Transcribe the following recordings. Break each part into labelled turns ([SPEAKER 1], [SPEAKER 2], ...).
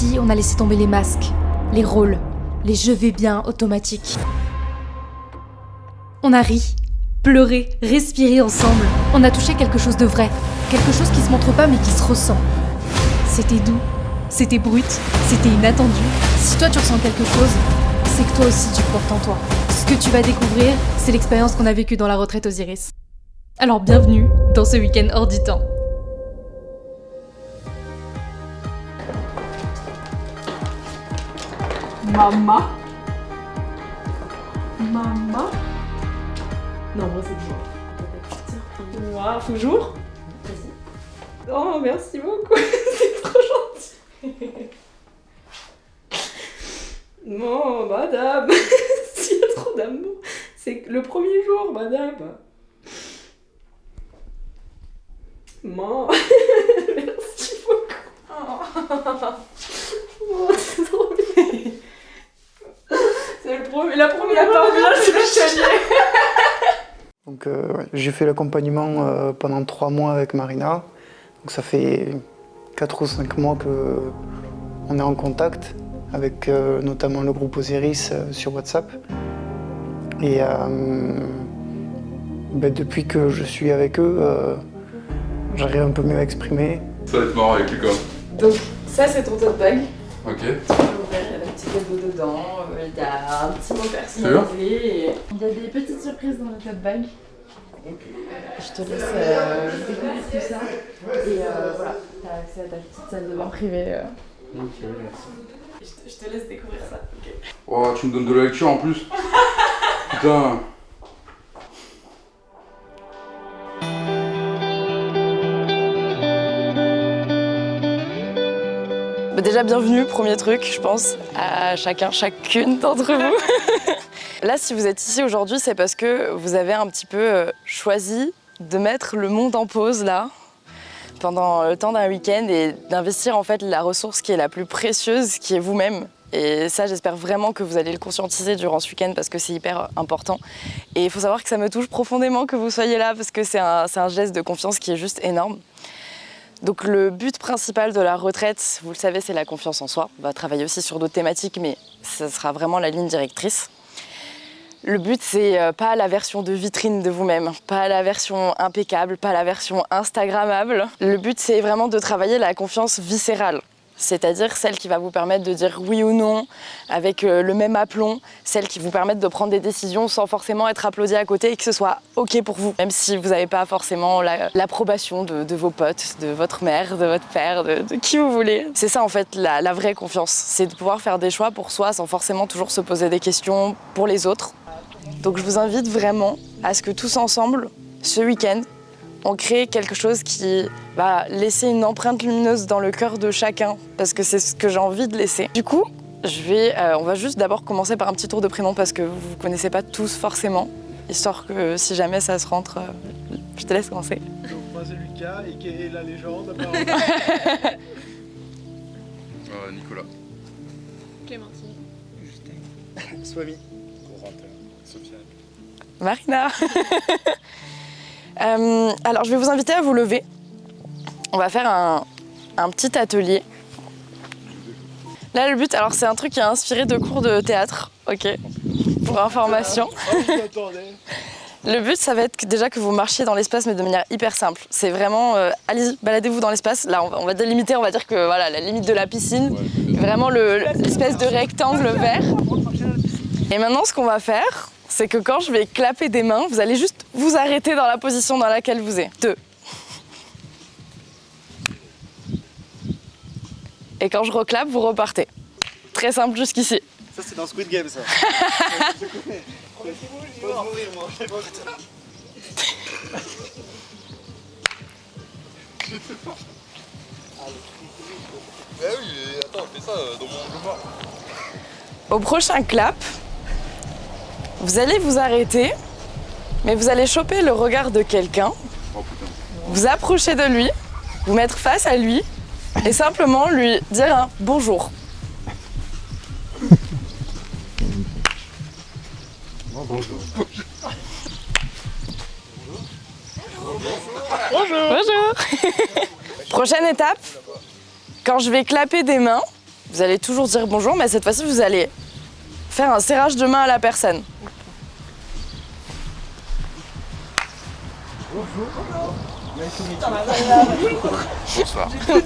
[SPEAKER 1] Ici, on a laissé tomber les masques, les rôles, les je vais bien automatiques. On a ri, pleuré, respiré ensemble. On a touché quelque chose de vrai, quelque chose qui se montre pas mais qui se ressent. C'était doux, c'était brut, c'était inattendu. Si toi tu ressens quelque chose, c'est que toi aussi tu portes en toi. Ce que tu vas découvrir, c'est l'expérience qu'on a vécue dans la retraite Osiris. Alors bienvenue dans ce week-end hors du temps.
[SPEAKER 2] Mama. Mama. Non, moi c'est toujours. Waouh, toujours. Vas-y. Oh, merci beaucoup. C'est trop gentil. Non, madame. S'il y a trop d'amour. C'est le premier jour, madame. Maman. Merci beaucoup. Oh, c'est trop bien. C'est la première part, c'est le chalier.
[SPEAKER 3] Donc, j'ai fait l'accompagnement pendant 3 mois avec Marina. Donc, ça fait 4 ou 5 mois qu'on est en contact avec notamment le groupe Osiris sur WhatsApp. Et depuis que je suis avec eux, j'arrive un peu mieux à exprimer.
[SPEAKER 4] Ça va être marrant avec lui quand même.
[SPEAKER 2] Donc, ça, c'est ton tote bag.
[SPEAKER 4] Ok.
[SPEAKER 2] Tu peux l'ouvrir, il y a des petits cadeaux dedans, il y a un petit mot personnalisé. Et il y a des petites surprises dans le tote bag. Je te laisse découvrir tout ça. Et voilà, t'as accès à ta petite salle de bain privée.
[SPEAKER 4] Ok, merci.
[SPEAKER 2] Je te laisse découvrir ça. Okay.
[SPEAKER 4] Oh, tu me donnes de la lecture en plus. Putain.
[SPEAKER 2] Déjà, bienvenue, premier truc, je pense, à chacune d'entre vous. Là, si vous êtes ici aujourd'hui, c'est parce que vous avez un petit peu choisi de mettre le monde en pause, là, pendant le temps d'un week-end et d'investir en fait la ressource qui est la plus précieuse, qui est vous-même. Et ça, j'espère vraiment que vous allez le conscientiser durant ce week-end parce que c'est hyper important. Et il faut savoir que ça me touche profondément que vous soyez là parce que c'est un geste de confiance qui est juste énorme. Donc le but principal de la retraite, vous le savez, c'est la confiance en soi. On va travailler aussi sur d'autres thématiques, mais ça sera vraiment la ligne directrice. Le but, c'est pas la version de vitrine de vous-même, pas la version impeccable, pas la version instagrammable. Le but, c'est vraiment de travailler la confiance viscérale. C'est-à-dire celle qui va vous permettre de dire oui ou non avec le même aplomb, celle qui vous permet de prendre des décisions sans forcément être applaudi à côté et que ce soit OK pour vous, même si vous n'avez pas forcément l'approbation de vos potes, de votre mère, de votre père, de qui vous voulez. C'est ça en fait la vraie confiance, c'est de pouvoir faire des choix pour soi sans forcément toujours se poser des questions pour les autres. Donc je vous invite vraiment à ce que tous ensemble, ce week-end, on crée quelque chose qui va laisser une empreinte lumineuse dans le cœur de chacun, parce que c'est ce que j'ai envie de laisser. Du coup, on va juste d'abord commencer par un petit tour de prénom, parce que vous ne connaissez pas tous forcément, histoire que si jamais ça se rentre, je te laisse commencer.
[SPEAKER 5] Donc moi c'est Lucas, et qui est la légende apparemment.
[SPEAKER 4] Nicolas.
[SPEAKER 6] Clémentine.
[SPEAKER 5] Justin. Swami. Corentin. Sofiane.
[SPEAKER 2] Marina. Alors, je vais vous inviter à vous lever. On va faire un petit atelier. Là, le but, alors c'est un truc qui est inspiré de cours de théâtre, ok, pour information.
[SPEAKER 5] Oh, je m'attendais.
[SPEAKER 2] Le but, ça va être déjà que vous marchiez dans l'espace, mais de manière hyper simple. C'est vraiment, allez-y, baladez-vous dans l'espace. Là, on va délimiter, on va dire que voilà, la limite de la piscine, vraiment l'espèce de rectangle vert. Et maintenant, ce qu'on va faire, c'est que quand je vais clapper des mains, vous allez juste vous arrêter dans la position dans laquelle vous êtes. 2. Et quand je reclappe, vous repartez. Très simple jusqu'ici.
[SPEAKER 5] Ça c'est dans Squid Game ça. Je connais. Faut mourir moi.
[SPEAKER 4] Bah oui, attends, fais ça dans mon mort.
[SPEAKER 2] Au prochain clap, vous allez vous arrêter, mais vous allez choper le regard de quelqu'un, vous approcher de lui, vous mettre face à lui et simplement lui dire un bonjour.
[SPEAKER 4] Bonjour.
[SPEAKER 2] Bonjour. Prochaine étape, quand je vais clapper des mains, Vous allez toujours dire bonjour, mais cette fois-ci, vous allez faire un serrage de main à la personne.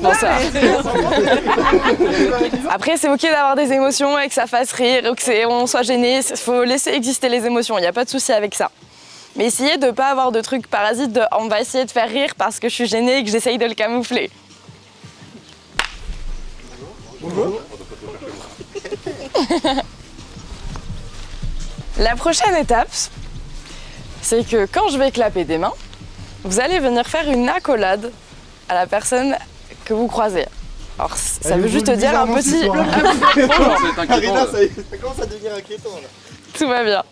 [SPEAKER 2] Bonsoir. Après, c'est ok d'avoir des émotions et que ça fasse rire ou qu'on soit gêné. Il faut laisser exister les émotions, il n'y a pas de souci avec ça. Mais essayez de ne pas avoir de trucs parasites de on va essayer de faire rire parce que je suis gênée et que j'essaye de le camoufler.
[SPEAKER 5] Bonjour.
[SPEAKER 2] La prochaine étape, c'est que quand je vais clapper des mains, vous allez venir faire une accolade à la personne que vous croisez. Alors ça veut juste dire un petit...
[SPEAKER 4] C'est inquiétant.
[SPEAKER 5] Marina,
[SPEAKER 4] là.
[SPEAKER 5] ça commence à devenir inquiétant là.
[SPEAKER 2] Tout va bien.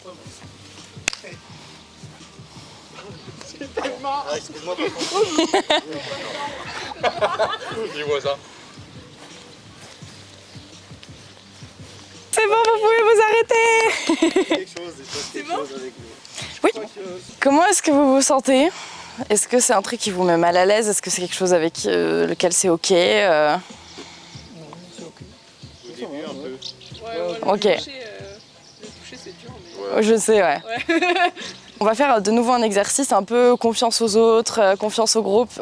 [SPEAKER 5] Ah, excuse-moi, par contre.
[SPEAKER 4] Dis-moi ça.
[SPEAKER 2] C'est bon, vous pouvez vous arrêter.
[SPEAKER 5] Quelque chose avec nous.
[SPEAKER 2] Oui. Comment est-ce que vous vous sentez? Est-ce que c'est un truc qui vous met mal à l'aise? Est-ce que c'est quelque chose avec lequel c'est ok?
[SPEAKER 5] Au début, un peu.
[SPEAKER 2] Ok.
[SPEAKER 6] Le toucher, c'est dur. Mais...
[SPEAKER 2] Je sais, ouais. On va faire de nouveau un exercice un peu confiance aux autres, confiance au groupe.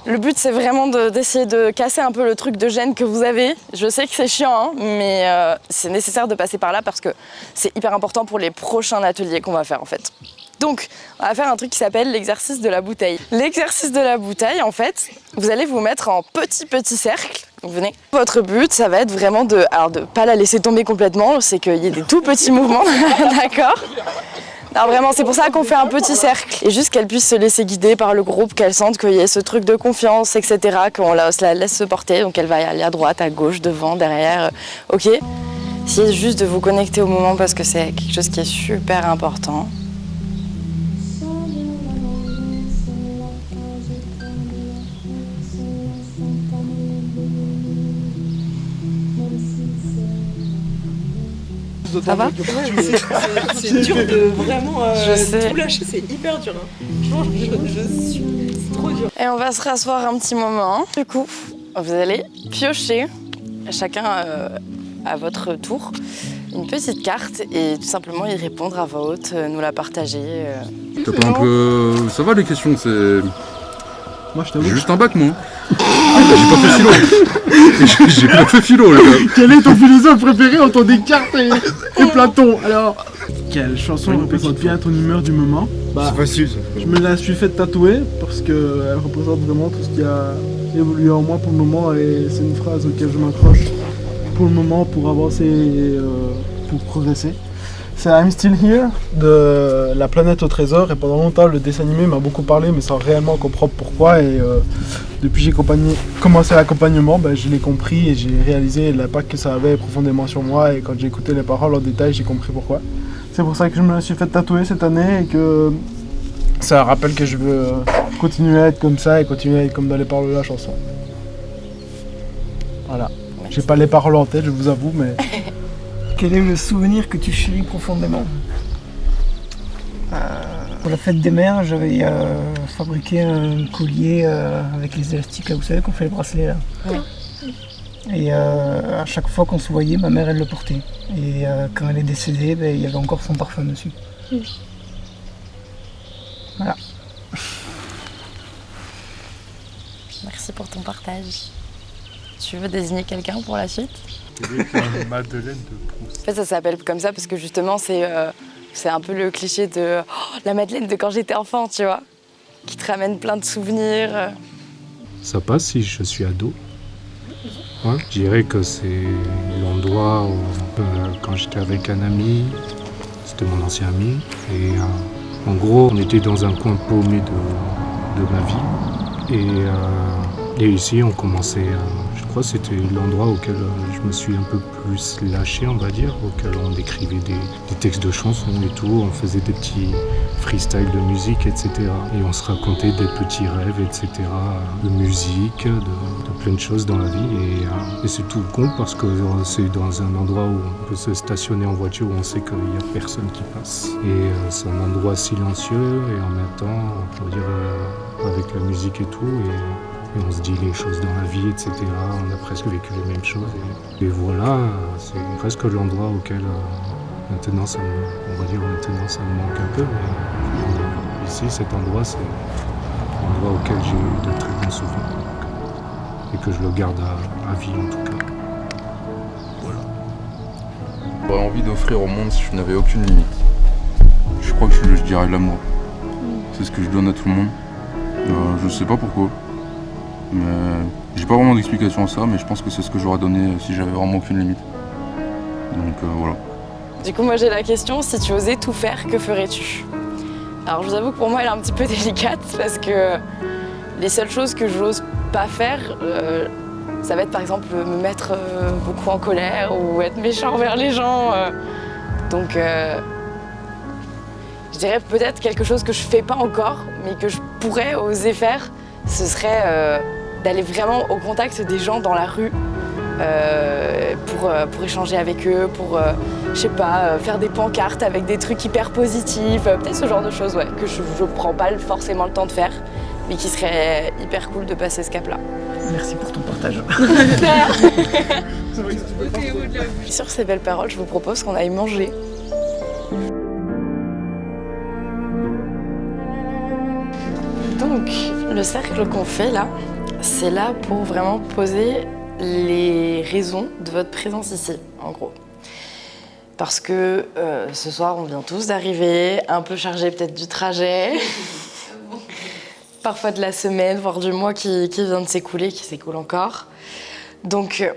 [SPEAKER 2] Le but, c'est vraiment d'essayer de casser un peu le truc de gêne que vous avez. Je sais que c'est chiant, hein, mais c'est nécessaire de passer par là parce que c'est hyper important pour les prochains ateliers qu'on va faire en fait. Donc, on va faire un truc qui s'appelle l'exercice de la bouteille. L'exercice de la bouteille, en fait, vous allez vous mettre en petits cercles. Donc, venez. Votre but, ça va être vraiment de pas la laisser tomber complètement, c'est qu'il y ait des tout petits mouvements, d'accord? Non, vraiment, c'est pour ça qu'on fait un petit cercle. Et juste qu'elle puisse se laisser guider par le groupe, qu'elle sente qu'il y ait ce truc de confiance, etc., qu'on la laisse se porter. Donc elle va aller à droite, à gauche, devant, derrière. Ok? Essayez juste de vous connecter au moment parce que c'est quelque chose qui est super important. Ça va?
[SPEAKER 7] C'est dur de vraiment
[SPEAKER 2] Je sais.
[SPEAKER 7] tout lâcher, c'est hyper dur. Hein. C'est trop dur.
[SPEAKER 2] Et on va se rasseoir un petit moment. Du coup, vous allez piocher, chacun à votre tour, une petite carte et tout simplement y répondre à voix haute, nous la partager.
[SPEAKER 8] T'as pas un peu... Ça va les questions, c'est...
[SPEAKER 9] Moi je t'avoue.
[SPEAKER 8] J'ai juste un bac moi. J'ai pas fait philo. J'ai pas fait philo le gars.
[SPEAKER 9] Quel est ton philosophe préféré entre Descartes et Platon? Alors, quelle chanson représente bien ton humeur du moment?
[SPEAKER 5] C'est facile ça.
[SPEAKER 9] Je me la suis fait tatouer parce qu'elle représente vraiment tout ce qui a évolué en moi pour le moment et c'est une phrase auquel je m'accroche pour le moment pour avancer et pour progresser. C'est I'm Still Here de La Planète au Trésor et pendant longtemps le dessin animé m'a beaucoup parlé mais sans réellement comprendre pourquoi et depuis que j'ai commencé l'accompagnement, je l'ai compris et j'ai réalisé l'impact que ça avait profondément sur moi et quand j'ai écouté les paroles en détail j'ai compris pourquoi. C'est pour ça que je me suis fait tatouer cette année et que ça rappelle que je veux continuer à être comme ça et continuer à être comme dans les paroles de la chanson. Voilà. J'ai pas les paroles en tête, je vous avoue, mais...
[SPEAKER 10] Quel est le souvenir que tu chéris profondément? Pour la fête des mères, j'avais fabriqué un collier avec les élastiques, là, vous savez, qu'on fait les bracelets là.
[SPEAKER 2] Ouais.
[SPEAKER 10] Et à chaque fois qu'on se voyait, ma mère elle le portait. Et quand elle est décédée, il y avait encore son parfum dessus. Voilà.
[SPEAKER 2] Merci pour ton partage. Tu veux désigner quelqu'un pour la suite?
[SPEAKER 9] Madeleine de Proust.
[SPEAKER 2] En fait, ça s'appelle comme ça parce que justement, c'est un peu le cliché de la Madeleine de quand j'étais enfant, tu vois, qui te ramène plein de souvenirs.
[SPEAKER 11] Ça passe si je suis ado. Ouais, je dirais que c'est l'endroit où, quand j'étais avec un ami, c'était mon ancien ami, et en gros, on était dans un coin paumé de ma vie. Et ici, on commençait, je crois que c'était l'endroit auquel je me suis un peu plus lâché, on va dire, auquel on écrivait des textes de chansons et tout, on faisait des petits freestyles de musique, etc. Et on se racontait des petits rêves, etc., de musique, de plein de choses dans la vie. Et c'est tout con parce que c'est dans un endroit où on peut se stationner en voiture, où on sait qu'il n'y a personne qui passe. Et c'est un endroit silencieux et en même temps, on peut dire, avec la musique et tout. Et Et on se dit les choses dans la vie, etc. On a presque vécu les mêmes choses. Et voilà, c'est presque l'endroit auquel maintenant ça me manque un peu. Mais ici, cet endroit, c'est l'endroit auquel j'ai eu de très bons souvenirs. Et que je le garde à vie en tout cas. Voilà.
[SPEAKER 8] J'aurais envie d'offrir au monde si je n'avais aucune limite. Je crois que je dirais l'amour. C'est ce que je donne à tout le monde. Je sais pas pourquoi. Mais j'ai pas vraiment d'explication à ça, mais je pense que c'est ce que j'aurais donné si j'avais vraiment aucune limite. Donc voilà.
[SPEAKER 2] Du coup, moi j'ai la question, si tu osais tout faire, que ferais-tu? Alors je vous avoue que pour moi elle est un petit peu délicate parce que les seules choses que j'ose pas faire, ça va être par exemple me mettre beaucoup en colère ou être méchant envers les gens. Donc je dirais peut-être quelque chose que je fais pas encore, mais que je pourrais oser faire, ce serait d'aller vraiment au contact des gens dans la rue pour échanger avec eux, pour, je sais pas, faire des pancartes avec des trucs hyper positifs, peut-être ce genre de choses, ouais, que je prends pas forcément le temps de faire, mais qui serait hyper cool de passer ce cap-là.
[SPEAKER 10] Merci pour ton partage.
[SPEAKER 2] Sur ces belles paroles, je vous propose qu'on aille manger. Donc, le cercle qu'on fait là, c'est là pour vraiment poser les raisons de votre présence ici, en gros. Parce que ce soir, on vient tous d'arriver, un peu chargés peut-être du trajet, parfois de la semaine, voire du mois qui vient de s'écouler, qui s'écoule encore. Donc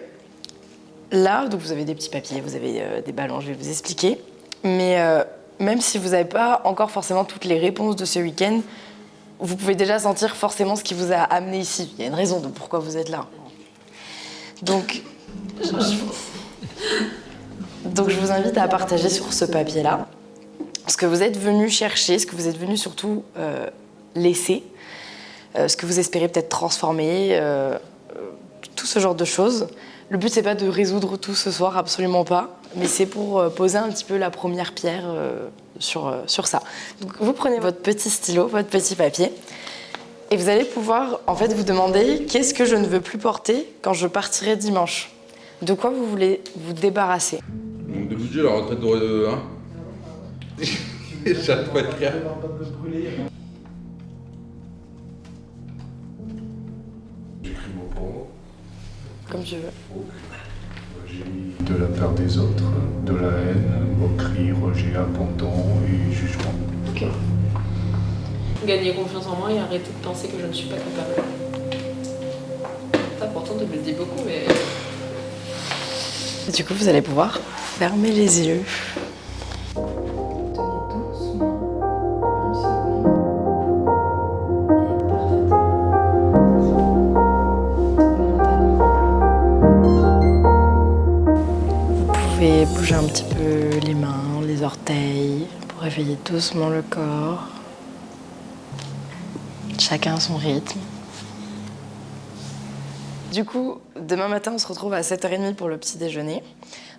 [SPEAKER 2] là, vous avez des petits papiers, vous avez des ballons, je vais vous expliquer. Mais même si vous n'avez pas encore forcément toutes les réponses de ce week-end, vous pouvez déjà sentir forcément ce qui vous a amené ici. Il y a une raison de pourquoi vous êtes là. Donc, je vous invite à partager sur ce papier-là ce que vous êtes venu chercher, ce que vous êtes venu surtout laisser, ce que vous espérez peut-être transformer, tout ce genre de choses. Le but, c'est pas de résoudre tout ce soir, absolument pas, mais c'est pour poser un petit peu la première pierre sur ça. Donc, vous prenez votre petit stylo, votre petit papier, et vous allez pouvoir en fait vous demander qu'est-ce que je ne veux plus porter quand je partirai dimanche. De quoi vous voulez vous débarrasser?
[SPEAKER 8] Donc de budget, la retraite de... Hein. J'arrête pas de rire.
[SPEAKER 11] J'écris mon promo.
[SPEAKER 2] Comme tu veux.
[SPEAKER 11] J'ai mis de la part des autres, de la haine, moquerie, rejet, abandon et jugement.
[SPEAKER 6] Ok. Gagner confiance en moi et arrêter de penser que je ne suis pas capable. C'est important de me le dire beaucoup, mais...
[SPEAKER 2] Et du coup, vous allez pouvoir fermer les yeux. Vous pouvez bouger un petit peu les mains, les orteils, pour réveiller doucement le corps. Chacun à son rythme. Du coup, demain matin, on se retrouve à 7h30 pour le petit déjeuner.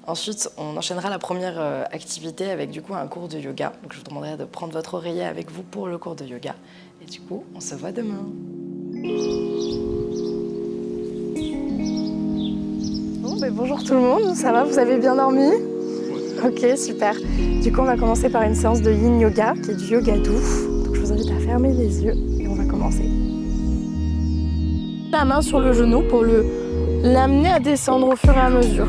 [SPEAKER 2] Ensuite, on enchaînera la première activité avec du coup un cours de yoga. Donc, je vous demanderai de prendre votre oreiller avec vous pour le cours de yoga. Et du coup, on se voit demain. Bon, bonjour tout le monde, ça va, vous avez bien dormi? Ok, super. Du coup, on va commencer par une séance de yin yoga, qui est du yoga doux. Donc, je vous invite à fermer les yeux et on va commencer. La main sur le genou pour l'amener à descendre au fur et à mesure.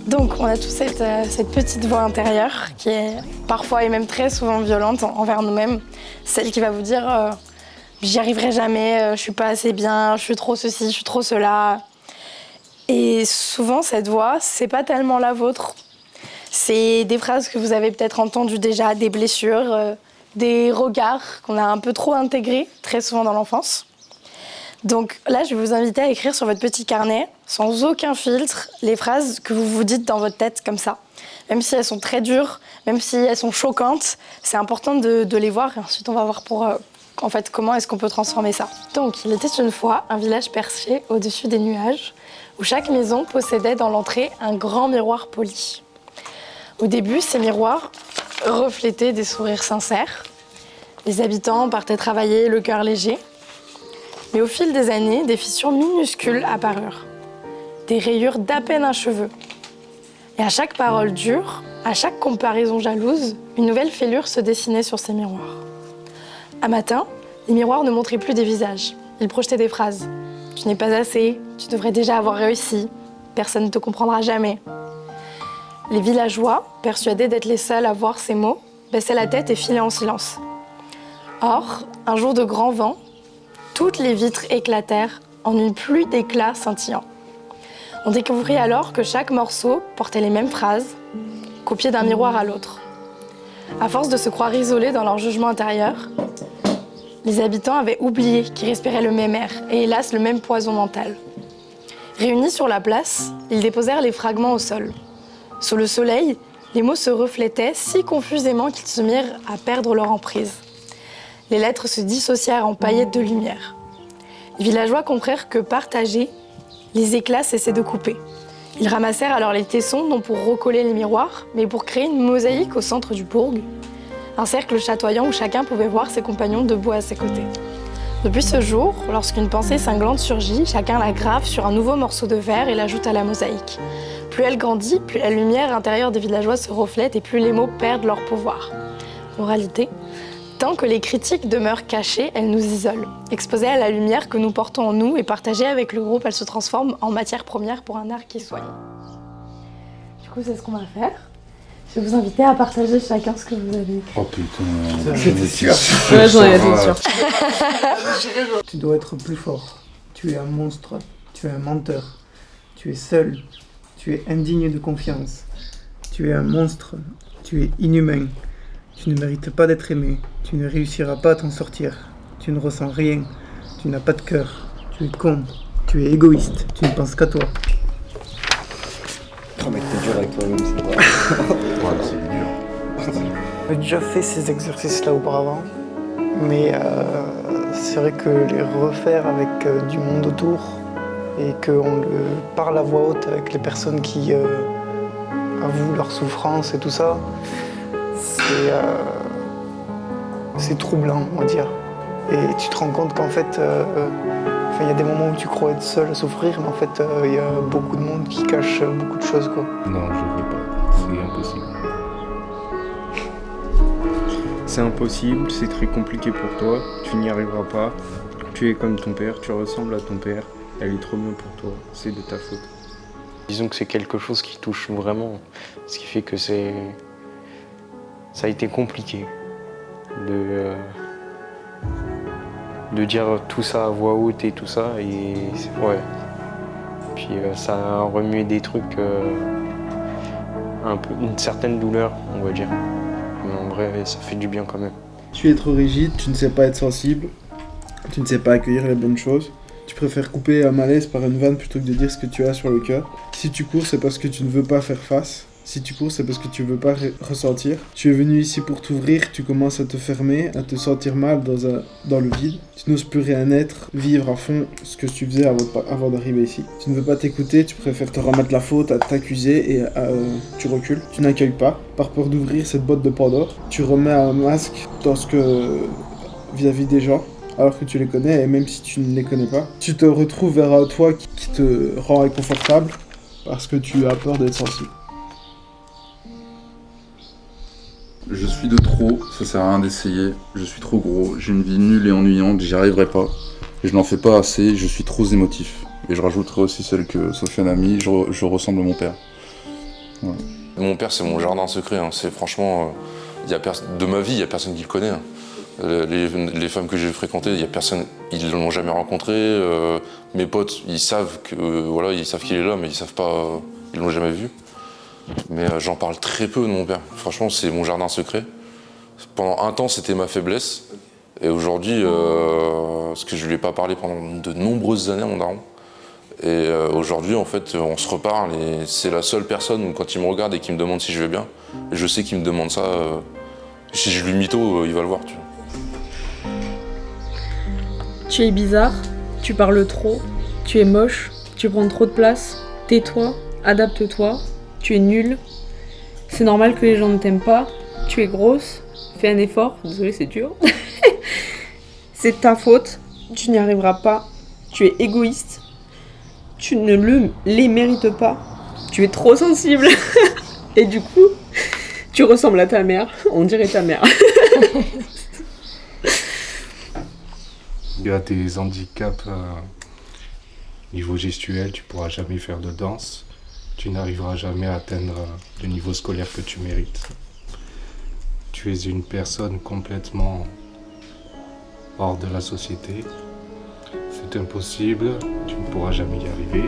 [SPEAKER 2] Donc on a tous cette petite voix intérieure qui est parfois et même très souvent violente envers nous-mêmes. Celle qui va vous dire j'y arriverai jamais, je suis pas assez bien, je suis trop ceci, je suis trop cela. Et souvent cette voix, c'est pas tellement la vôtre. C'est des phrases que vous avez peut-être entendues déjà, des blessures, des regards qu'on a un peu trop intégrés très souvent dans l'enfance.
[SPEAKER 12] Donc là, je vais vous inviter à écrire sur votre petit carnet, sans aucun filtre, les phrases que vous vous dites dans votre tête comme ça. Même si elles sont très dures, même si elles sont choquantes, c'est important de les voir et ensuite on va voir en fait, comment est-ce qu'on peut transformer ça. Donc, il était une fois un village perché au-dessus des nuages où chaque maison possédait dans l'entrée un grand miroir poli. Au début, ces miroirs reflétaient des sourires sincères. Les habitants partaient travailler le cœur léger. Mais au fil des années, des fissures minuscules apparurent. Des rayures d'à peine un cheveu. Et à chaque parole dure, à chaque comparaison jalouse, une nouvelle fêlure se dessinait sur ces miroirs. Un matin, les miroirs ne montraient plus des visages. Ils projetaient des phrases. « Tu n'es pas assez, tu devrais déjà avoir réussi, personne ne te comprendra jamais ». Les villageois, persuadés d'être les seuls à voir ces mots, baissaient la tête et filaient en silence. Or, un jour de grand vent, toutes les vitres éclatèrent en une pluie d'éclats scintillants. On découvrit alors que chaque morceau portait les mêmes phrases, copiées d'un miroir à l'autre. À force de se croire isolés dans leur jugement intérieur, les habitants avaient oublié qu'ils respiraient le même air et hélas le même poison mental. Réunis sur la place, ils déposèrent les fragments au sol. Sous le soleil, les mots se reflétaient si confusément qu'ils se mirent à perdre leur emprise. Les lettres se dissocièrent en paillettes de lumière. Les villageois comprirent que partagés, les éclats cessaient de couper. Ils ramassèrent alors les tessons, non pour recoller les miroirs, mais pour créer une mosaïque au centre du bourg. Un cercle chatoyant où chacun pouvait voir ses compagnons debout à ses côtés. Depuis ce jour, lorsqu'une pensée cinglante surgit, chacun la grave sur un nouveau morceau de verre et l'ajoute à la mosaïque. Plus elle grandit, plus la lumière intérieure des villageois se reflète et plus les mots perdent leur pouvoir. Moralité, tant que les critiques demeurent cachées, elles nous isolent. Exposées à la lumière que nous portons en nous et partagées avec le groupe, elles se transforment en matière première pour un art qui soigne. Du coup, c'est ce qu'on va faire. Je vais vous inviter à partager chacun ce que vous avez écrit.
[SPEAKER 8] Oh putain,
[SPEAKER 3] C'était sûr.
[SPEAKER 7] Ouais, j'en ai été sûr.
[SPEAKER 3] Tu dois être plus fort. Tu es un monstre. Tu es un menteur. Tu es seul. Tu es indigne de confiance. Tu es un monstre. Tu es inhumain. Tu ne mérites pas d'être aimé. Tu ne réussiras pas à t'en sortir. Tu ne ressens rien. Tu n'as pas de cœur. Tu es con. Tu es égoïste. Tu ne penses qu'à toi.
[SPEAKER 5] Oh mec, t'es dur avec toi-même, c'est vrai.
[SPEAKER 8] Ouais, c'est dur.
[SPEAKER 3] J'ai déjà fait ces exercices-là auparavant, mais c'est vrai que les refaire avec du monde autour et qu'on le parle à voix haute avec les personnes qui avouent leur souffrance et tout ça, c'est troublant, on va dire. Et tu te rends compte qu'en fait, il y a des moments où tu crois être seul à souffrir, mais en fait, il y a beaucoup de monde qui cache beaucoup de choses, quoi.
[SPEAKER 11] Non, je ne veux pas. C'est impossible.
[SPEAKER 13] C'est impossible, c'est très compliqué pour toi, tu n'y arriveras pas. Tu es comme ton père, tu ressembles à ton père, elle est trop bien pour toi, c'est de ta faute. Disons que c'est quelque chose qui touche vraiment, ce qui fait que ça a été compliqué de dire tout ça à voix haute et tout ça, et ouais. Puis ça a remué des trucs, un peu, une certaine douleur, on va dire. Mais en vrai, ça fait du bien quand même.
[SPEAKER 9] Tu es trop rigide, tu ne sais pas être sensible, tu ne sais pas accueillir les bonnes choses. Tu préfères couper un malaise par une vanne plutôt que de dire ce que tu as sur le cœur. Si tu cours, c'est parce que tu ne veux pas faire face. Si tu cours, c'est parce que tu veux pas ressentir. Tu es venu ici pour t'ouvrir, tu commences à te fermer, à te sentir mal dans le vide. Tu n'oses plus rien être, vivre à fond ce que tu faisais avant d'arriver ici. Tu ne veux pas t'écouter, tu préfères te remettre la faute, à t'accuser et tu recules. Tu n'accueilles pas, par peur d'ouvrir cette boîte de Pandore. Tu remets un masque vis-à-vis des gens, alors que tu les connais, et même si tu ne les connais pas. Tu te retrouves vers toi qui te rend inconfortable parce que tu as peur d'être sensible.
[SPEAKER 8] Je suis de trop, ça sert à rien d'essayer. Je suis trop gros, j'ai une vie nulle et ennuyante, j'y arriverai pas. Et je n'en fais pas assez, je suis trop émotif. Et je rajouterai aussi celle que Sofiane a mis, je ressemble à mon père. Ouais.
[SPEAKER 14] Mon père, c'est mon jardin secret. Hein. C'est franchement, de ma vie, il n'y a personne qui le connaît. Hein. Les femmes que j'ai fréquentées, il y a personne, ils ne l'ont jamais rencontré. Mes potes, ils savent qu'il est là, mais ils savent pas, ils l'ont jamais vu. Mais j'en parle très peu de mon père. Franchement, c'est mon jardin secret. Pendant un temps, c'était ma faiblesse. Et aujourd'hui, parce que je lui ai pas parlé pendant de nombreuses années à mon daron. Et aujourd'hui, en fait, on se reparle et c'est la seule personne où quand il me regarde et qu'il me demande si je vais bien, et je sais qu'il me demande ça, si je lui mytho, il va le voir, tu vois.
[SPEAKER 6] Tu es bizarre, tu parles trop, tu es moche, tu prends trop de place, tais-toi, adapte-toi, tu es nul. C'est normal que les gens ne t'aiment pas, tu es grosse, fais un effort, désolé c'est dur. C'est ta faute, tu n'y arriveras pas, tu es égoïste, tu ne les mérites pas, tu es trop sensible. Et du coup, tu ressembles à ta mère, on dirait ta mère.
[SPEAKER 11] Il y a des handicaps niveau gestuel, tu pourras jamais faire de danse, tu n'arriveras jamais à atteindre le niveau scolaire que tu mérites. Tu es une personne complètement hors de la société. C'est impossible, tu ne pourras jamais y arriver.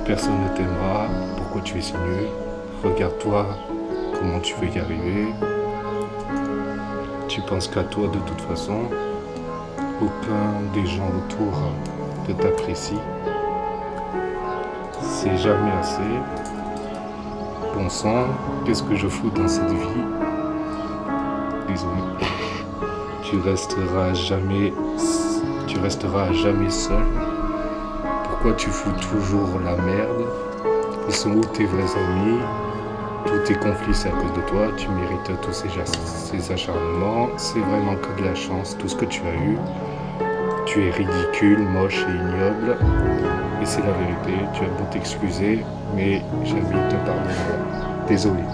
[SPEAKER 11] Personne ne t'aimera, pourquoi tu es si nul? Regarde-toi, comment tu veux y arriver. Tu penses qu'à toi de toute façon. Aucun des gens autour ne t'apprécie. C'est jamais assez. Bon sang, qu'est-ce que je fous dans cette vie? Désolé. Tu resteras à jamais seul. Pourquoi tu fous toujours la merde? Ils sont où tes vrais amis? Tous tes conflits, c'est à cause de toi. Tu mérites tous ces acharnements. C'est vraiment que de la chance, tout ce que tu as eu. Tu es ridicule, moche et ignoble. Et c'est la vérité. Tu as beau t'excuser, mais jamais te pardonnera. Désolé.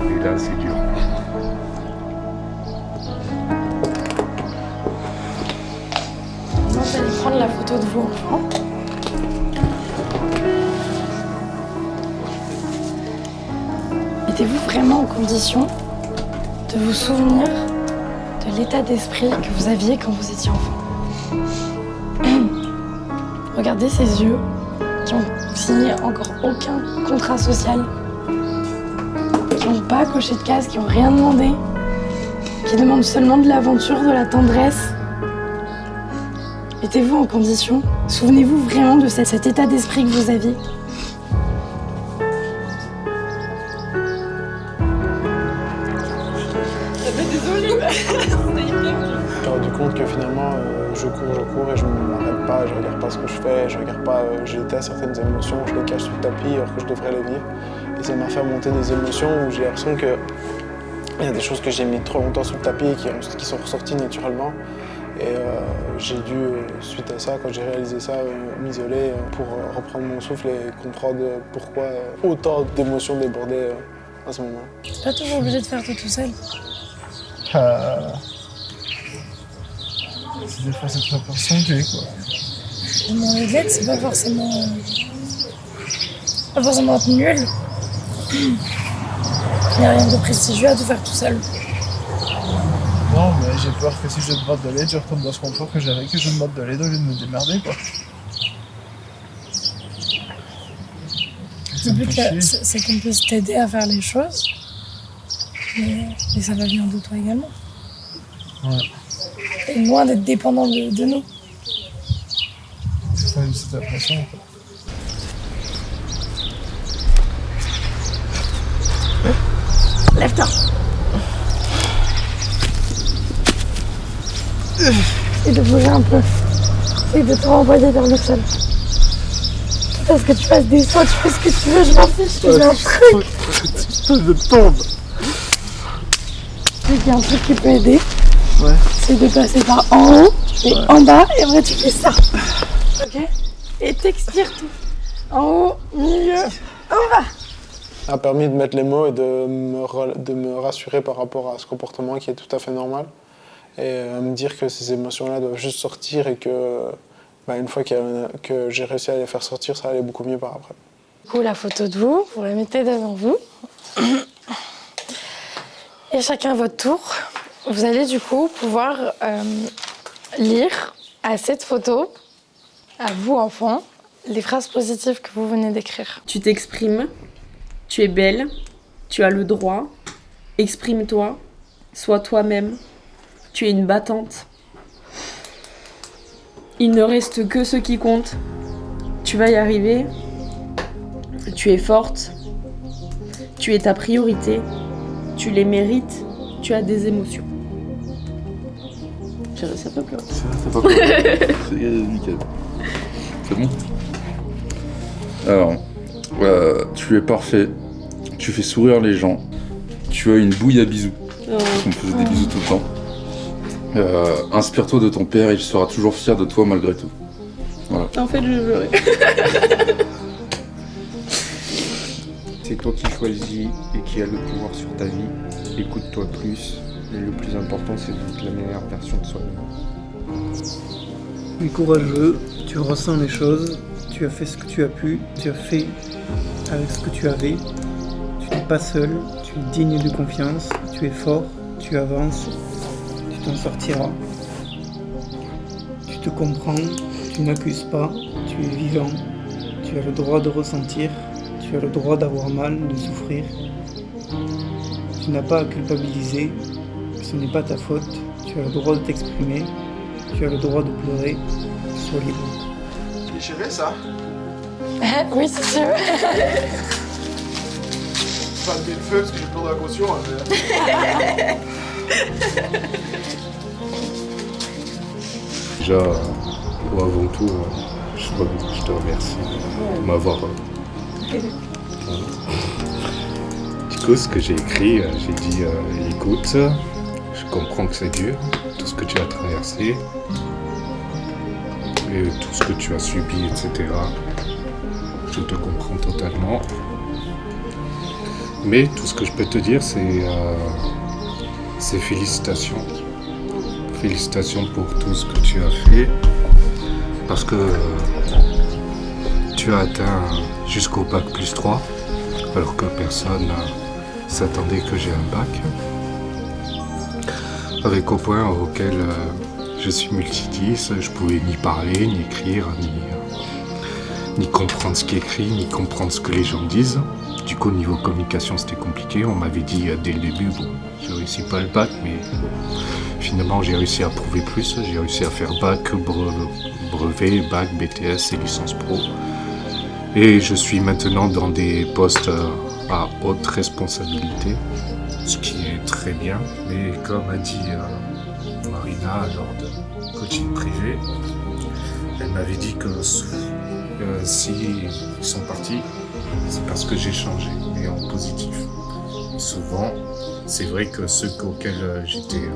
[SPEAKER 11] Et là, c'est dur.
[SPEAKER 12] Moi, j'allais prendre la photo de vous enfants. Mettez-vous vraiment en condition de vous souvenir de l'état d'esprit que vous aviez quand vous étiez enfant. Regardez ces yeux qui ont signé encore aucun contrat social, qui n'ont pas coché de case, qui n'ont rien demandé, qui demandent seulement de l'aventure, de la tendresse. Mettez-vous en condition. Souvenez-vous vraiment de cet état d'esprit que vous aviez.
[SPEAKER 7] Désolée.
[SPEAKER 3] Je me suis rendu compte que finalement, je cours et je ne m'arrête pas, je regarde pas ce que je fais, je regarde pas, je déteste certaines émotions, je les cache sous le tapis alors que je devrais les vivre. Et ça m'a fait remonter des émotions où j'ai l'impression qu'il y a des choses que j'ai mis trop longtemps sous le tapis et qui sont ressorties naturellement. Et j'ai dû, suite à ça, quand j'ai réalisé ça, m'isoler pour reprendre mon souffle et comprendre pourquoi autant d'émotions débordaient à ce moment-là.
[SPEAKER 12] T'es pas toujours obligé de faire tout seul.
[SPEAKER 9] C'est des fois cette proportion que j'ai, quoi.
[SPEAKER 12] Demander de l'aide, c'est pas forcément être nul. Il n'y a rien de prestigieux à tout faire tout seul.
[SPEAKER 9] Non, mais j'ai peur que si je demande de l'aide, je retombe dans ce confort que j'avais, que je demande de l'aide au lieu de me démerder, quoi.
[SPEAKER 12] Le but, c'est qu'on puisse t'aider à faire les choses, mais ça va venir de toi également.
[SPEAKER 9] Ouais.
[SPEAKER 12] Et loin d'être dépendant de nous.
[SPEAKER 9] C'est ça, cette impression, quoi.
[SPEAKER 12] Lève-toi. Essaye de bouger un peu. Essaye de te renvoyer vers le sol. Quitte à ce que tu fasses des sauts, tu fais ce que tu veux, je m'en fiche, tu fais un truc.
[SPEAKER 9] Je tombe.
[SPEAKER 12] Il y a un truc qui peut aider.
[SPEAKER 9] Ouais.
[SPEAKER 12] C'est de passer par en haut, tu fais en bas et après tu fais ça. Ok? Et t'expires tout. En haut, milieu, en bas.
[SPEAKER 3] Ça a permis de mettre les mots et de me rassurer par rapport à ce comportement qui est tout à fait normal. Et me dire que ces émotions-là doivent juste sortir et que une fois que j'ai réussi à les faire sortir, ça allait beaucoup mieux par après.
[SPEAKER 12] Du coup, la photo de vous, vous la mettez devant vous. Et chacun à votre tour, vous allez du coup pouvoir lire à cette photo, à vous enfants, les phrases positives que vous venez d'écrire.
[SPEAKER 6] Tu t'exprimes, tu es belle, tu as le droit, exprime-toi, sois toi-même, tu es une battante, Il ne reste que ce qui compte. Tu vas y arriver. Tu es forte. Tu es ta priorité. Tu les mérites. Tu as des émotions. J'ai réussi à pas pleurer.
[SPEAKER 8] Ça va pas pleurer. C'est nickel. C'est bon? Alors, tu es parfait. Tu fais sourire les gens. Tu as une bouille à bisous. On me faisait des bisous tout le temps. Inspire-toi de ton père, il sera toujours fier de toi malgré tout. Voilà.
[SPEAKER 6] En fait, je vais pleurer.
[SPEAKER 13] C'est toi qui choisis et qui a le pouvoir sur ta vie. Écoute-toi plus. Et le plus important, c'est d'être la meilleure version de soi-même.
[SPEAKER 3] Tu es courageux, tu ressens les choses, tu as fait ce que tu as pu, tu as fait avec ce que tu avais. Tu n'es pas seul, tu es digne de confiance, tu es fort, tu avances, tu t'en sortiras. Tu te comprends, tu n'accuses pas, tu es vivant, tu as le droit de ressentir, tu as le droit d'avoir mal, de souffrir. Tu n'as pas à culpabiliser, ce n'est pas ta faute, tu as le droit de t'exprimer, tu as le droit de pleurer, sois libre.
[SPEAKER 5] C'est chéri ça?
[SPEAKER 12] Oui, c'est sûr.
[SPEAKER 5] Pas de le feu parce que j'ai peur de la caution. Hein,
[SPEAKER 11] Déjà, avant tout, je te remercie de m'avoir. Du coup, ce que j'ai écrit, j'ai dit écoute, je comprends que c'est dur, tout ce que tu as traversé, et tout ce que tu as subi, etc. Je te comprends totalement. Mais tout ce que je peux te dire, c'est félicitations. Félicitations pour tout ce que tu as fait, parce que tu as atteint jusqu'au bac plus 3, alors que personne s'attendait que j'ai un bac. Avec au point auquel je suis multidis, je pouvais ni parler, ni écrire, ni comprendre ce qui est écrit, ni comprendre ce que les gens disent. Du coup, au niveau communication, c'était compliqué. On m'avait dit dès le début, bon, je réussis pas le bac, mais finalement, j'ai réussi à prouver plus. J'ai réussi à faire bac, brevet, bac, BTS et licence pro. Et je suis maintenant dans des postes à haute responsabilité, ce qui est très bien. Mais comme a dit Marina lors de coaching privé, elle m'avait dit que s'ils sont partis, c'est parce que j'ai changé, mais en positif. Souvent, c'est vrai que ceux auxquels j'étais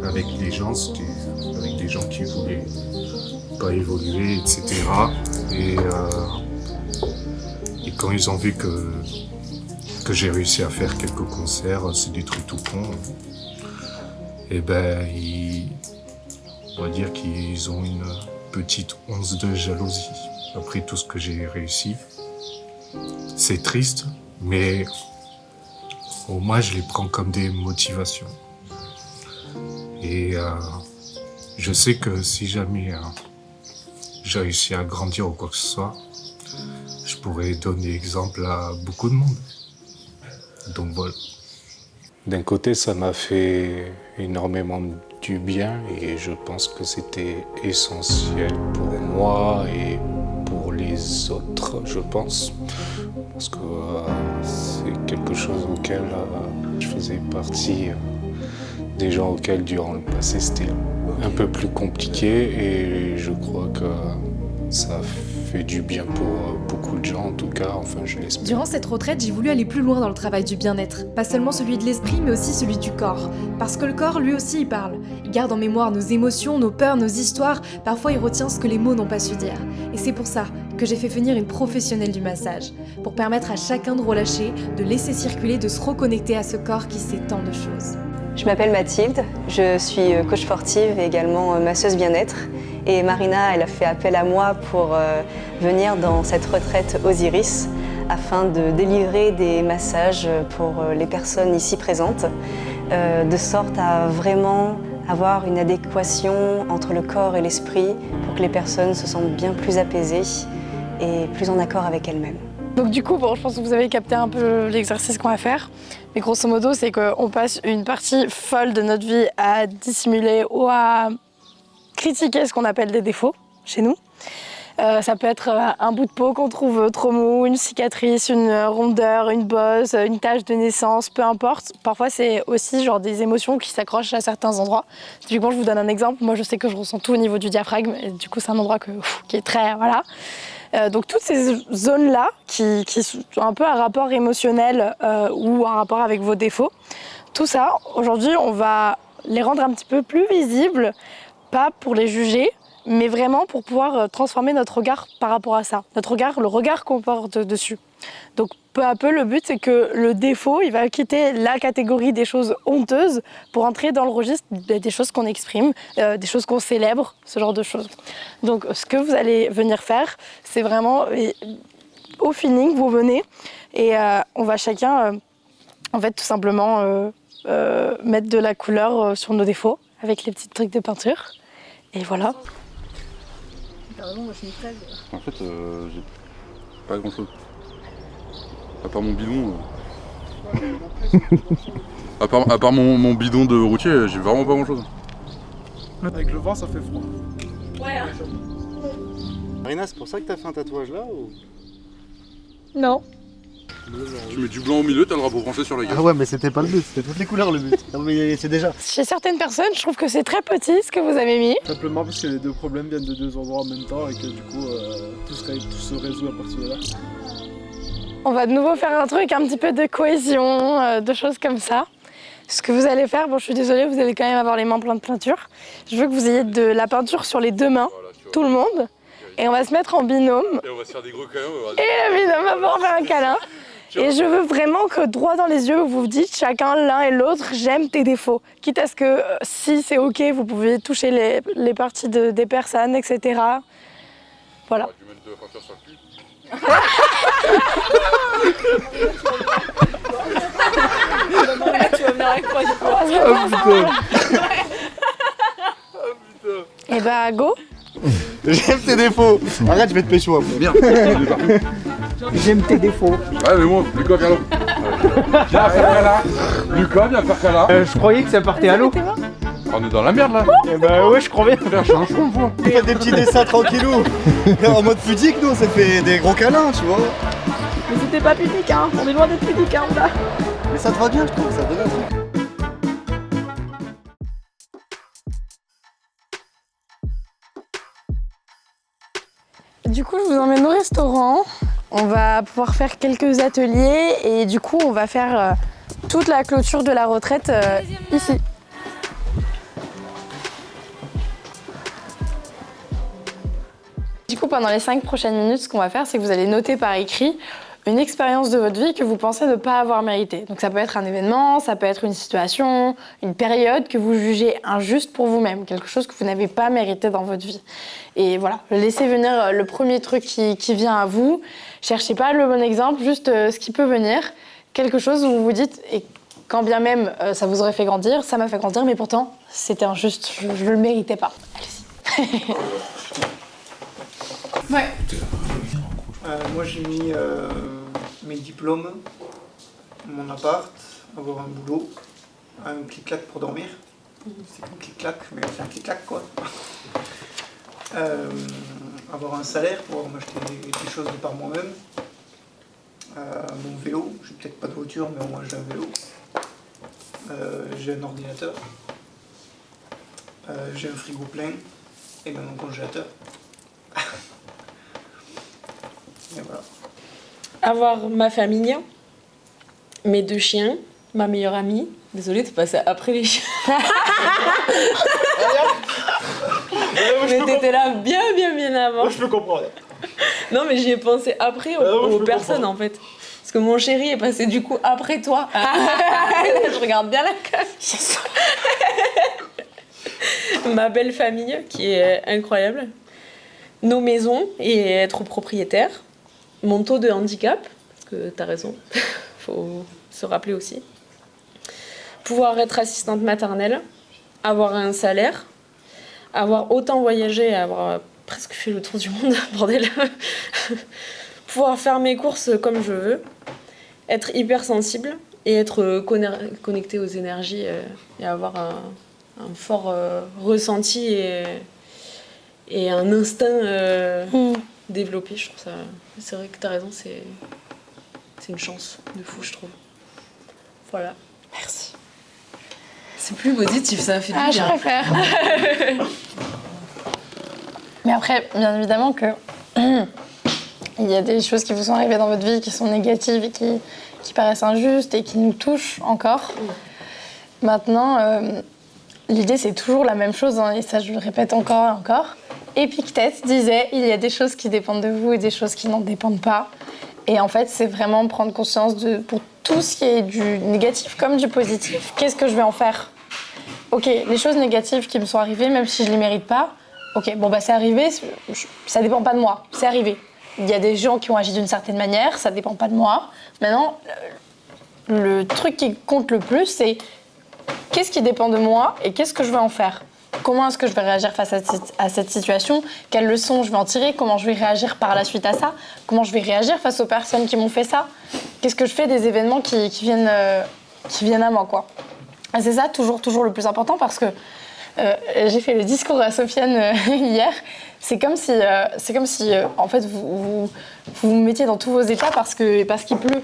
[SPEAKER 11] avec les gens, c'était avec des gens qui voulaient pas évoluer, etc. Et quand ils ont vu que j'ai réussi à faire quelques concerts, c'est des trucs tout cons, et ben, on va dire qu'ils ont une petite once de jalousie après tout ce que j'ai réussi. C'est triste, mais au moins je les prends comme des motivations. Et je sais que si jamais j'ai réussi à grandir ou quoi que ce soit, je pourrais donner exemple à beaucoup de monde. Donc voilà. D'un côté, ça m'a fait énormément du bien et je pense que c'était essentiel pour moi et pour les autres, je pense. Parce que c'est quelque chose auquel je faisais partie des gens auxquels durant le passé c'était un peu plus compliqué et je crois que ça fait du bien pour beaucoup de gens en tout cas, enfin je l'espère.
[SPEAKER 1] Durant cette retraite, j'ai voulu aller plus loin dans le travail du bien-être. Pas seulement celui de l'esprit, mais aussi celui du corps. Parce que le corps, lui aussi, il parle. Il garde en mémoire nos émotions, nos peurs, nos histoires. Parfois, il retient ce que les mots n'ont pas su dire. Et c'est pour ça que j'ai fait venir une professionnelle du massage. Pour permettre à chacun de relâcher, de laisser circuler, de se reconnecter à ce corps qui sait tant de choses.
[SPEAKER 15] Je m'appelle Mathilde, je suis coach sportive et également masseuse bien-être. Et Marina, elle a fait appel à moi pour venir dans cette retraite Osiris afin de délivrer des massages pour les personnes ici présentes, de sorte à vraiment avoir une adéquation entre le corps et l'esprit pour que les personnes se sentent bien plus apaisées et plus en accord avec elles-mêmes.
[SPEAKER 12] Donc du coup, bon, je pense que vous avez capté un peu l'exercice qu'on va faire. Mais grosso modo, c'est qu'on passe une partie folle de notre vie à dissimuler ou à critiquer ce qu'on appelle des défauts chez nous. Ça peut être un bout de peau qu'on trouve trop mou, une cicatrice, une rondeur, une bosse, une tache de naissance, peu importe. Parfois, c'est aussi genre des émotions qui s'accrochent à certains endroits. Typiquement, je vous donne un exemple. Moi, je sais que je ressens tout au niveau du diaphragme. Et du coup, c'est un endroit qui est très... Voilà. Donc, toutes ces zones-là, qui sont un peu un rapport émotionnel ou un rapport avec vos défauts, tout ça, aujourd'hui, on va les rendre un petit peu plus visibles, pas pour les juger, mais vraiment pour pouvoir transformer notre regard par rapport à ça, le regard qu'on porte dessus. Donc peu à peu, le but c'est que le défaut, il va quitter la catégorie des choses honteuses pour entrer dans le registre des choses qu'on exprime, des choses qu'on célèbre, ce genre de choses. Donc ce que vous allez venir faire, c'est vraiment au feeling, vous venez et on va chacun, en fait tout simplement mettre de la couleur sur nos défauts avec les petits trucs de peinture. Et voilà.
[SPEAKER 8] En fait, j'ai pas grand chose. À part mon bidon. À part mon bidon de routier, j'ai vraiment pas grand chose.
[SPEAKER 9] Avec le vent, ça fait froid.
[SPEAKER 12] Ouais.
[SPEAKER 5] Marina, c'est pour ça que t'as fait un tatouage là ou...
[SPEAKER 12] Non.
[SPEAKER 8] Tu mets du blanc au milieu, t'as le drapeau français sur la gueule.
[SPEAKER 5] Ah ouais, mais c'était pas le but, c'était toutes les couleurs le but. Non, mais c'est déjà.
[SPEAKER 12] Chez certaines personnes, je trouve que c'est très petit ce que vous avez mis.
[SPEAKER 9] Simplement parce que les deux problèmes viennent de deux endroits en même temps et que du coup, tout se résout à partir de là.
[SPEAKER 12] On va de nouveau faire un truc, un petit peu de cohésion, de choses comme ça. Ce que vous allez faire, bon je suis désolée, vous allez quand même avoir les mains pleines de peinture. Je veux que vous ayez de la peinture sur les deux mains, tout le monde. Et on va se mettre en binôme.
[SPEAKER 8] Et on va se faire des gros câlins.
[SPEAKER 12] Et le binôme va pouvoir faire un câlin. Et je veux vraiment que droit dans les yeux, vous vous dites chacun l'un et l'autre, j'aime tes défauts. Quitte à ce que si c'est ok, vous pouvez toucher les parties des personnes, etc. Voilà. Et bah go.
[SPEAKER 5] J'aime tes défauts. Arrête, je vais te pécho.
[SPEAKER 8] Bien.
[SPEAKER 10] J'aime tes défauts.
[SPEAKER 8] Ouais, mais moi, Lucas, viens là. Viens faire câlin. Lucas, viens faire câlin.
[SPEAKER 10] Je croyais que ça partait à l'eau.
[SPEAKER 8] On est dans la merde là.
[SPEAKER 10] Eh bah ouais, je crois bien.
[SPEAKER 8] Faire un chou, quoi.
[SPEAKER 5] On fait des petits dessins tranquillou. En mode pudique, nous, on s'est fait des gros câlins, tu vois.
[SPEAKER 7] Mais c'était pas pudique, hein. On est loin d'être pudique, hein, là.
[SPEAKER 5] Mais ça te va bien, je trouve, ça te va bien.
[SPEAKER 12] Du coup, je vous emmène au restaurant. On va pouvoir faire quelques ateliers et du coup, on va faire toute la clôture de la retraite ici. Du coup, pendant les 5 prochaines minutes, ce qu'on va faire, c'est que vous allez noter par écrit une expérience de votre vie que vous pensez ne pas avoir méritée. Donc ça peut être un événement, ça peut être une situation, une période que vous jugez injuste pour vous-même, quelque chose que vous n'avez pas mérité dans votre vie. Et voilà, laissez venir le premier truc qui vient à vous. Cherchez pas le bon exemple, juste ce qui peut venir. Quelque chose où vous vous dites, et quand bien même ça vous aurait fait grandir, ça m'a fait grandir, mais pourtant c'était injuste, je ne le méritais pas. Allez-y. Ouais.
[SPEAKER 3] Moi j'ai mis mes diplômes, mon appart, avoir un boulot, un clic-clac pour dormir. C'est un clic-clac, mais c'est un clic-clac quoi. Avoir un salaire pour m'acheter des choses de par moi-même. Mon vélo, j'ai peut-être pas de voiture mais au moins j'ai un vélo. J'ai un ordinateur. J'ai un frigo plein et même un congélateur. Et voilà.
[SPEAKER 6] Avoir ma famille, mes 2 chiens, ma meilleure amie. Désolée, t'es passé après les chiens. Mais t'étais là bien avant.
[SPEAKER 5] Moi, je peux comprendre.
[SPEAKER 6] Non, mais j'y ai pensé après aux personnes en fait. Parce que mon chéri est passé du coup après toi. Là, je regarde bien la case. Ma belle famille qui est incroyable. Nos maisons et être propriétaire. Mon taux de handicap, parce que t'as raison, faut se rappeler aussi. Pouvoir être assistante maternelle, avoir un salaire, avoir autant voyagé et avoir presque fait le tour du monde, bordel. Pouvoir faire mes courses comme je veux, être hypersensible et être connecté aux énergies et avoir un fort ressenti et un instinct développé. Je trouve ça. C'est vrai que t'as raison, c'est une chance de fou, je trouve. Voilà.
[SPEAKER 12] Merci.
[SPEAKER 6] C'est plus positif, ça fait du bien.
[SPEAKER 12] Je préfère. Mais après, bien évidemment que il y a des choses qui vous sont arrivées dans votre vie qui sont négatives et qui paraissent injustes et qui nous touchent encore. Maintenant, l'idée c'est toujours la même chose, hein, et ça je le répète encore et encore. Épictète disait, il y a des choses qui dépendent de vous et des choses qui n'en dépendent pas. Et en fait, c'est vraiment prendre conscience pour tout ce qui est du négatif comme du positif, qu'est-ce que je vais en faire ? Ok, les choses négatives qui me sont arrivées, même si je les mérite pas, ok, bon bah c'est arrivé, ça dépend pas de moi, c'est arrivé. Il y a des gens qui ont agi d'une certaine manière, ça dépend pas de moi. Maintenant, le truc qui compte le plus, c'est qu'est-ce qui dépend de moi et qu'est-ce que je vais en faire ? Comment est-ce que je vais réagir face à cette situation ? Quelles leçons je vais en tirer ? Comment je vais réagir par la suite à ça ? Comment je vais réagir face aux personnes qui m'ont fait ça ? Qu'est-ce que je fais des événements qui viennent à moi, quoi ? Et c'est ça toujours le plus important, parce que j'ai fait le discours à Sofiane hier. C'est comme si en fait vous vous mettiez dans tous vos états parce qu'il pleut.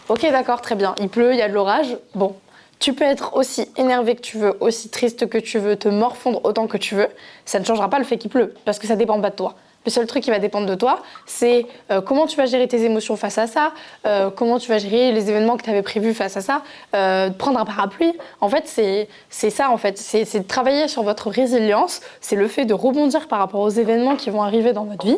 [SPEAKER 12] Ok, d'accord, très bien. Il pleut, il y a de l'orage. Bon, tu peux être aussi énervé que tu veux, aussi triste que tu veux, te morfondre autant que tu veux. Ça ne changera pas le fait qu'il pleut, parce que ça dépend pas de toi. Le seul truc qui va dépendre de toi, c'est comment tu vas gérer tes émotions face à ça, comment tu vas gérer les événements que tu avais prévus face à ça, prendre un parapluie. En fait, c'est ça, en fait. C'est de travailler sur votre résilience, c'est le fait de rebondir par rapport aux événements qui vont arriver dans votre vie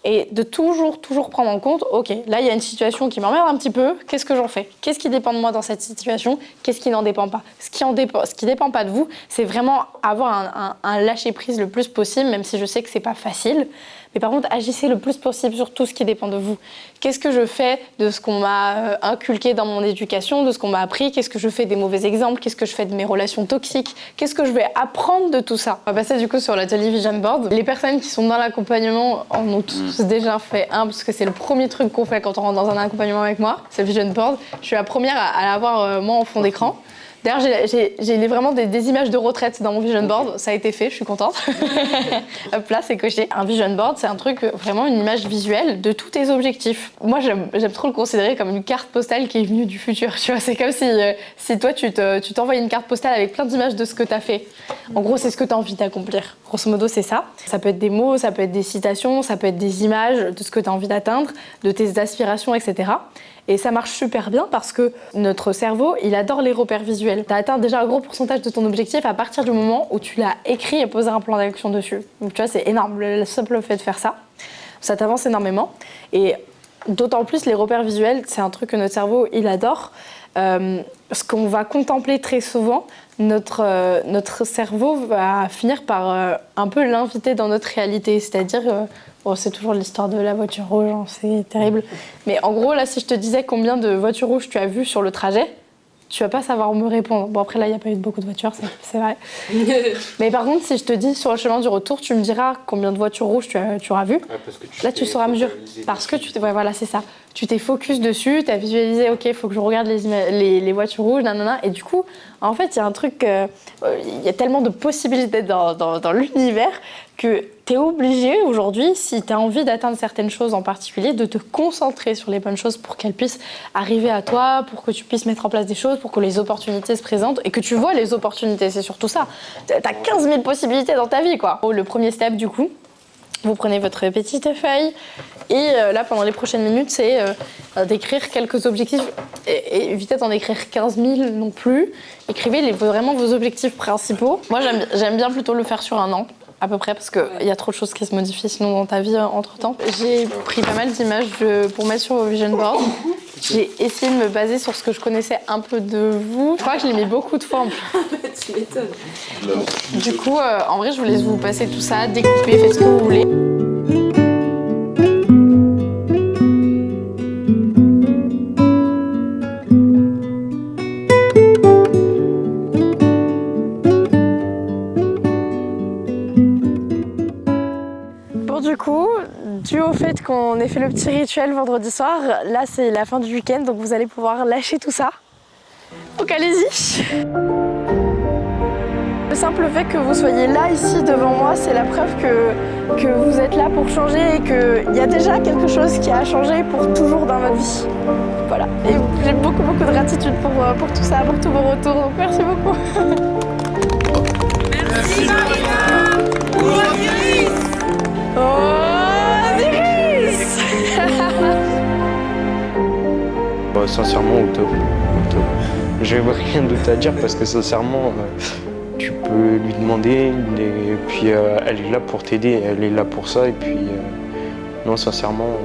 [SPEAKER 12] et de toujours prendre en compte, ok, là, il y a une situation qui m'emmerde un petit peu, qu'est-ce que j'en fais ? Qu'est-ce qui dépend de moi dans cette situation ? Qu'est-ce qui n'en dépend pas ? Ce qui dépend pas de vous, c'est vraiment avoir un lâcher-prise le plus possible, même si je sais que c'est pas facile. Mais par contre, agissez le plus possible sur tout ce qui dépend de vous. Qu'est-ce que je fais de ce qu'on m'a inculqué dans mon éducation, de ce qu'on m'a appris ? Qu'est-ce que je fais des mauvais exemples ? Qu'est-ce que je fais de mes relations toxiques ? Qu'est-ce que je vais apprendre de tout ça ? On va passer du coup sur l'atelier Vision Board. Les personnes qui sont dans l'accompagnement en ont tous déjà fait un, parce que c'est le premier truc qu'on fait quand on rentre dans un accompagnement avec moi, c'est le Vision Board. Je suis la première à l'avoir moi en fond d'écran. D'ailleurs, j'ai vraiment des images de retraite dans mon vision board. Ça a été fait, je suis contente. Hop là, c'est coché. Un vision board, c'est un truc, vraiment une image visuelle de tous tes objectifs. Moi, j'aime trop le considérer comme une carte postale qui est venue du futur. Tu vois, c'est comme si toi, tu t'envoyais une carte postale avec plein d'images de ce que tu as fait. En gros, c'est ce que tu as envie d'accomplir. Grosso modo, c'est ça. Ça peut être des mots, ça peut être des citations, ça peut être des images de ce que tu as envie d'atteindre, de tes aspirations, etc. Et ça marche super bien parce que notre cerveau, il adore les repères visuels. Tu as atteint déjà un gros pourcentage de ton objectif à partir du moment où tu l'as écrit et posé un plan d'action dessus. Donc tu vois, c'est énorme, le simple fait de faire ça. Ça t'avance énormément. Et d'autant plus, les repères visuels, c'est un truc que notre cerveau, il adore. Ce qu'on va contempler très souvent, notre cerveau va finir par un peu l'inviter dans notre réalité. C'est-à-dire... Bon, c'est toujours l'histoire de la voiture rouge, hein, c'est terrible. Mais en gros, là, si je te disais combien de voitures rouges tu as vues sur le trajet, tu vas pas savoir me répondre. Bon, après, là, il n'y a pas eu beaucoup de voitures, c'est vrai. Mais par contre, si je te dis sur le chemin du retour, tu me diras combien de voitures rouges tu auras vues. Ouais, là, tu sauras mesurer. Parce que ouais, voilà, c'est ça. Tu t'es focus dessus, tu as visualisé, ok, il faut que je regarde les voitures rouges, nanana. Et du coup, en fait, il y a un truc, il y a tellement de possibilités dans l'univers que tu es obligé aujourd'hui, si tu as envie d'atteindre certaines choses en particulier, de te concentrer sur les bonnes choses pour qu'elles puissent arriver à toi, pour que tu puisses mettre en place des choses, pour que les opportunités se présentent et que tu vois les opportunités, c'est surtout ça. Tu as 15 000 possibilités dans ta vie, quoi. Le premier step, du coup, vous prenez votre petite feuille et là, pendant les prochaines minutes, c'est d'écrire quelques objectifs et évitez d'en écrire 15 000 non plus. Écrivez vraiment vos objectifs principaux. Moi, j'aime bien plutôt le faire sur un an. À peu près, parce qu'il y a trop de choses qui se modifient sinon dans ta vie entre-temps. J'ai pris pas mal d'images pour mettre sur vos vision board. J'ai essayé de me baser sur ce que je connaissais un peu de vous. Je crois que je l'ai mis beaucoup de fois en plus.
[SPEAKER 6] Tu m'étonnes.
[SPEAKER 12] Du coup, en vrai, je vous laisse vous passer tout ça, découper, faites ce que vous voulez. Du coup, dû au fait qu'on ait fait le petit rituel vendredi soir, là c'est la fin du week-end, donc vous allez pouvoir lâcher tout ça. Donc allez-y. simple fait que vous soyez là, ici, devant moi, c'est la preuve que vous êtes là pour changer et qu'il y a déjà quelque chose qui a changé pour toujours dans votre vie. Voilà. Et j'ai beaucoup de gratitude pour tout ça, pour tous vos retours. Donc merci beaucoup.
[SPEAKER 7] Merci Marina pour Osiris.
[SPEAKER 12] Osiris.
[SPEAKER 13] Sincèrement, au top. J'ai rien d'autre à dire parce que sincèrement, tu peux lui demander et puis elle est là pour t'aider, elle est là pour ça et puis non, sincèrement,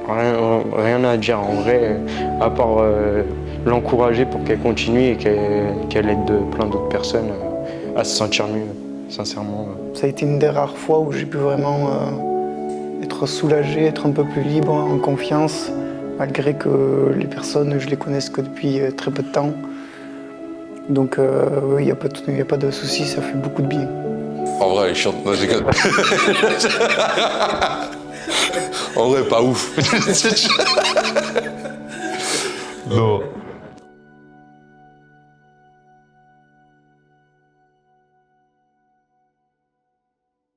[SPEAKER 13] rien à dire en vrai, à part l'encourager pour qu'elle continue et qu'elle aide plein d'autres personnes à se sentir mieux, sincèrement.
[SPEAKER 3] Ça a été une des rares fois où j'ai pu vraiment être soulagé, être un peu plus libre, en confiance, malgré que les personnes, je les connaisse que depuis très peu de temps. Donc oui, il n'y a pas de souci, ça fait beaucoup de bien.
[SPEAKER 14] En vrai, elle est chiante. Non, je déconne. En vrai, pas ouf. Non.